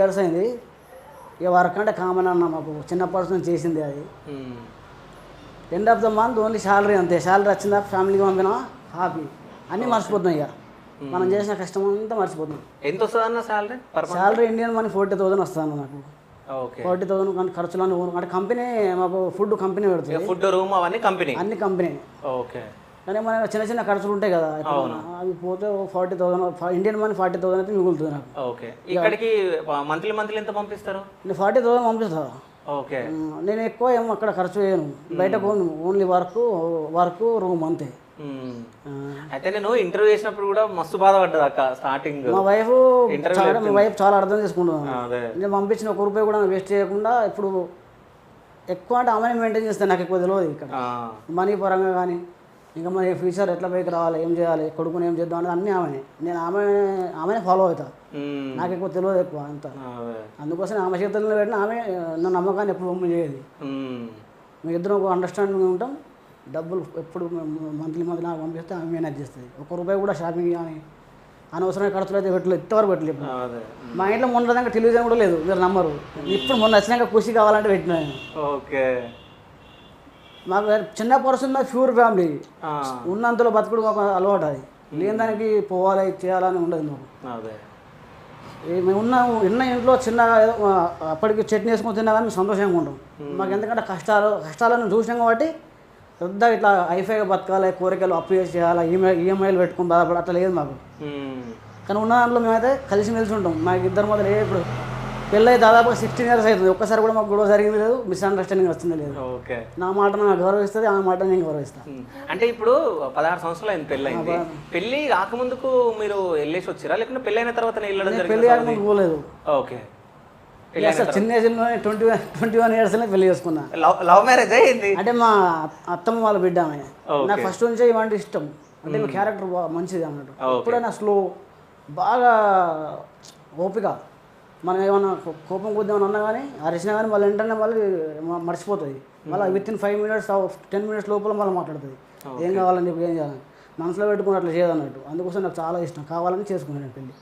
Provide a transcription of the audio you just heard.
Years అయింది. ఇక work అంటే కామన్ అన్న, మాకు చిన్నప్పటి నుంచి చేసింది అది. End of the month only salary, అంతే. శాలరీ వచ్చిందా ఫ్యామిలీకి పంపినా హ్యాపీ, అన్నీ మర్చిపోతున్నాం. ఇక మనం చేసిన కష్టం అంతా మర్చిపోతున్నాం. ఎంత వస్తుంది అన్న శాలరీ? శాలరీ ఇండియన్ మనీ 40,000 వస్తుంది నాకు. ఓకే, 40,000 కానీ ఖర్చులు అంటే కంపెనీ మాకు ఫుడ్ కంపెనీ పెడుతుంది. ఫుడ్ రూమ్ అవన్నీ కంపెనీ, అన్ని కంపెనీ. ఓకే. కానీ మన చిన్న చిన్న ఖర్చులు ఉంటాయి కదా, అవి పోతే 40,000 ఇండియన్ మనీ 40,000 అయితే మిగులుతుంది నాకు. ఓకే. ఇక్కడికి మంత్లీ మంత్లీ ఎంత పంపిస్తారు? నేను 40,000 పంపిస్తా. ఓకే. నేను ఎక్కువ ఏమో అక్కడ ఖర్చు చేయను, బయట పోను, ఓన్లీ వర్క్ రూమ్ అంతే. అయితే నేను ఇంటర్వ్యూ చేసినప్పుడు కూడా మస్తు బాధపడ్డది అక్క స్టార్టింగ్. మా వైఫ్ చాలా అర్థం చేసుకుంటున్నాను. నేను పంపించిన ₹1 కూడా వేస్ట్ చేయకుండా ఇప్పుడు ఎక్కువ అంటే ఆమెనే మెయింటైన్ చేస్తాను. నాకు ఎక్కువ తెలియదు ఇక్కడ మనీ పరంగా కానీ, ఇంకా మన ఫ్యూచర్ ఎట్లా పైకి రావాలి, ఏం చేయాలి, కొడుకుని ఏం చేద్దాం అనేది అన్నీ ఆమెనే. నేను ఆమెనే ఫాలో అవుతా. నాకు ఎక్కువ తెలియదు ఎక్కువ అంతా. అందుకోసం ఆమె చేతుల్లో పెట్టిన ఆమె నా నమ్మకాన్ని ఎప్పుడు బొమ్మ చేయదు. మేము ఇద్దరం ఒక అండర్స్టాండింగ్ ఉంటాం. డబ్బులు ఎప్పుడు మంత్లీ నాకు పంపిస్తే ఆమె మేనేజ్ చేస్తుంది. ₹1 కూడా షాపింగ్ కానీ అనవసరమైన ఖర్చులు అయితే పెట్టలేదు, ఇంతవరకు పెట్టలేదు. మా ఇంట్లో మొన్న దాకా టెలివిజన్ కూడా లేదు, మీరు నమ్మరు. ఇప్పుడు మొన్న వచ్చినాక ఖుషి కావాలంటే పెట్టినాను. ఓకే. మాకు చిన్న పర్సన్ ప్యూర్ ఫ్యామిలీ, ఉన్నంతలో బతుకుడు మాకు అలవాటు. అది లేని దానికి పోవాలి చేయాలని ఉండదు మాకు. మేము ఉన్న ఇంట్లో చిన్న అప్పటికి చట్నీ వేసుకొని తిన్నా కానీ సంతోషంగా ఉంటాం. మాకు ఎందుకంటే కష్టాలను చూసినాం కాబట్టి పెద్ద ఇట్లా హైఫైగా బతకాలి, కోరికలు అప్పు చేయాలి, ఈఎంఐలు పెట్టుకుని బాధపడి అట్లా లేదు మాకు. కానీ ఉన్న దాంట్లో మేమైతే కలిసి ఉంటాం. మాకు ఇద్దరు మొదలు ఇప్పుడు పెళ్ళి దాదాపుగా 16 years అవుతుంది. ఒక్కసారి కూడా మాకు గొడవ జరిగింది లేదు, మిస్అండర్స్టాండింగ్ వచ్చింది లేదు. ఓకే. నా మాట నాకు గౌరవిస్తుంది, ఆమె మాట నేను గౌరవిస్తాను. అంటే ఇప్పుడు 16 సంవత్సరాలు అయింది పెళ్ళి అయింది. పెళ్ళి కాకముందుకు మీరు వెళ్ళేసి వచ్చారా, లేకుంటే పెళ్ళి అయిన తర్వాత వెళ్ళడం జరిగింది? పెళ్ళి కాకముందు పోలేదు. ఓకే. చిన్న ఏజ్లో 21 years పెళ్లి చేసుకున్నా. లవ్ మ్యారేజ్ అయింది. అంటే మా అత్తమ్మ వాళ్ళ బిడ్డ ఆమె. నాకు ఫస్ట్ నుంచే ఇవంటి ఇష్టం. అంటే మీ క్యారెక్టర్ మంచిది అన్నట్టు. ఎప్పుడైనా స్లో, బాగా ఓపిక. మనం ఏమన్నా కోపం కొద్ది ఏమన్నా అన్నా కానీ అరిచినా కానీ మళ్ళీ వెంటనే మళ్ళీ మర్చిపోతుంది. మళ్ళీ విత్ ఇన్ 5 minutes 10 minutes లోపల మళ్ళీ మాట్లాడుతుంది. ఏం కావాలని చెప్పి ఏం చేయాలని మనసులో పెట్టుకుని అట్లా చేయదన్నట్టు. అందుకోసం నాకు చాలా ఇష్టం, కావాలని చేసుకున్నాను పెళ్ళి.